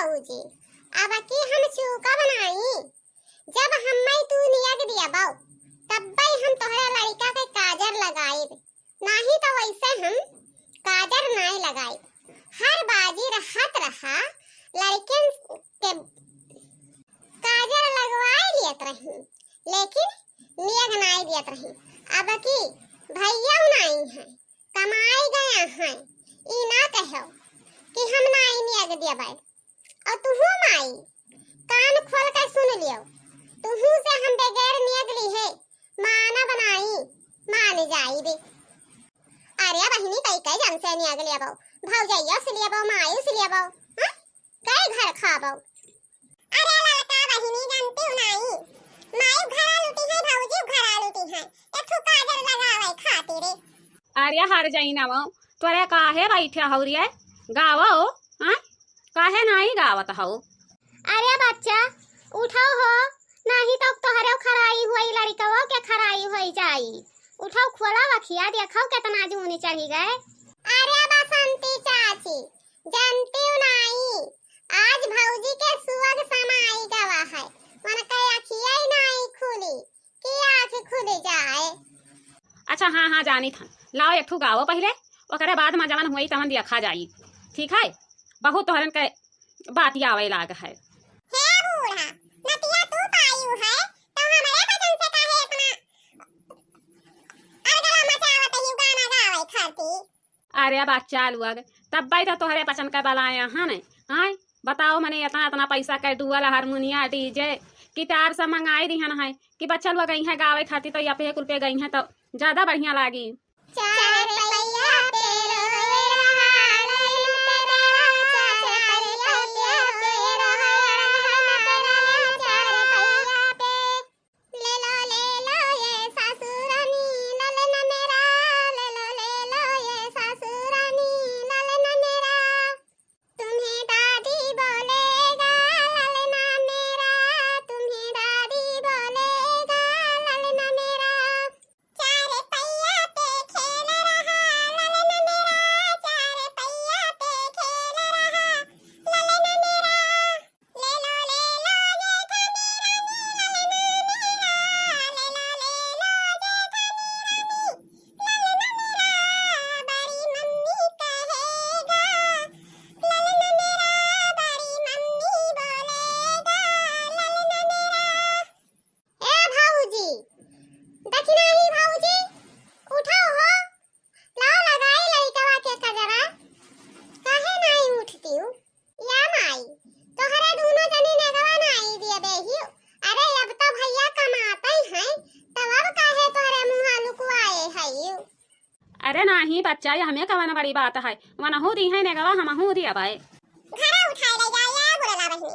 भाऊजी अब की हम चूका बनाई जब हम्मई तू नियग दिया बाऊ तब हम तोहरा लड़का के काजर लगाई नहीं तो वैसे हम काजर नहीं लगाई। हर बाजी रहत रहा लड़किन के काजर लगवाई दियत रही लेकिन नियग नहीं दियत रही। अब की भैया नहीं है कमाई गया है ई ना कहो कि हम नहीं नियग दिया भाई और तुहू माई कान खोल कर सुन लियो तुहू से हम बगैर नियग ली है माना बनाई मान जाई दे। अरे बहिनी कई कई जन से नियग लिया बाऊ भौजैया से लिया बाऊ माई से लिया बाऊ हां कई घर खा बाऊ। अरे लड़का बहिनी जानती हूं नहीं माई घर लूटी है भौजी घर लूटी है एक काजर लगावे खाती रे। अरे हार जाई ना वो तोरे काहे बैठे हौरिए गावो हां काहे नहीं गावत हो। अरे बच्चा उठाओ हो नहीं तो तोहरे खराई हुई लड़कवा के खराई होई जाई उठाओ खोला वखिया देखो कितना जूनी चढ़ी गए। अरे बसंती चाची जानती हूं नहीं आज भौजी के सुअग समाई गवा है मन के आँखिया ही नहीं खुली कि आँख खुल जाए। अच्छा हाँ हाँ जानी था लाओ एक ठू गावो पहले ओकरे बाद में जवन हुई तवन देखा जाई ठीक है। बहुत तोहरन के बात आवे लाग है। हे बूढ़ा नतिया तू पायू है तो हमारे बचन से काहे इतना अरगला मचावत है गाना गावे खाती। अरे बच्चा लोग तब भाई तो तोहरे पसंद का बलाया हां नहीं हां बताओ मने इतना इतना पैसा के डुअल हारमोनिया डीजे गिटार सब मंगाई दिहन है कि बच्चा लोग गई है गावे खाती तो या पे कुल पे गई है तो ज्यादा बढ़िया लागी। चार पैया पे अरे नहीं बच्चा ये हमें कवाना बड़ी बात है वना हो दी है ने गवा हम हो दिया भाई घरा उठाई ले जाया बुलाला बहिनी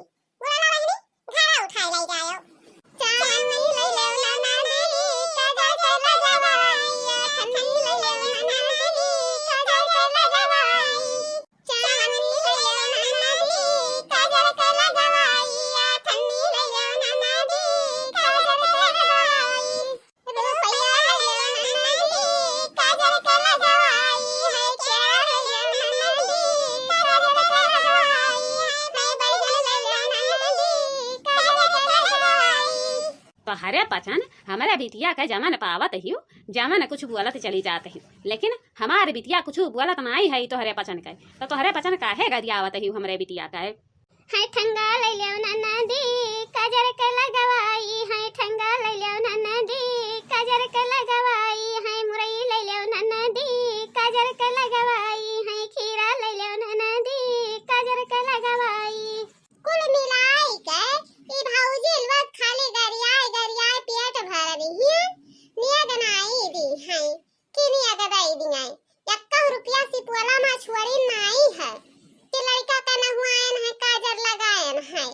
घरा उठाई ले जायो चांद नहीं ले ले ना ना दी काजल से लगवाई ठंडी ले ले ना ना दी काजल से लगवाई चांद नहीं ले ले ना ना दी काजल से लगवाई ठंडी ले ले ना ना दी काजल से लगवाई रुपया ले ले ना ना दी काजल से लगवाई है केरा ले ले ना ना दी काजल से लगवाई है बैगन ले ले ना ना दी काजल से लगवाई। तो हरे पचन हमारे बिटिया का जमन पावत ही जमन कुछ बोलत चली जाते ही लेकिन हमारे बिटिया कुछ बोलत नहीं है तो हरे पचन का तो हरे पचन काहे गरियावत ही हमरे बिटिया का है ठंगा ले लियो ना दी काजर के लगवाई है ठंगा ले लियो ना दी काजर के लगवाई है मुरई ले लियो ना दी काजर के लगवाई है खीरा ले लियो ना दी काजर के लगवाई। कुल मिलाई के ई भौजी लोग खाली गरियाए पेट भर रही है नियग नाई दी है कि नियग दई दी है 1 रुपया सिपुला मछुआरी नहीं है कि लड़का का न हुआन है काजर लगायन है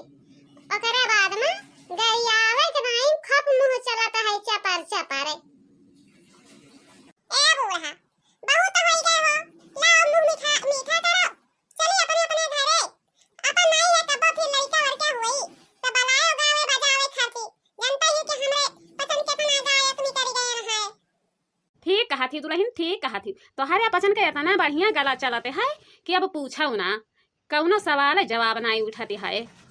ओकरे बाद में गरियावे के नहीं खप मुंह चलाता है चपर चपर। ए बूढ़ा बहुत होई गए हो लाओ मुंह मीठा मीठा करो चलिए अपने अपने घरे अपन नहीं है तब फिर लड़का और क्या हुई तो बलायो गावे बजावे खाती जानता ही कि हमरे पसंद कितना गायक निकल गए है। ठीक कहा थी दुल्हन ठीक कहा थी तो हरे पचन के इतना बढ़िया गला चलते है कि अब पूछो ना कौनो सवाल जवाब नहीं उठती है।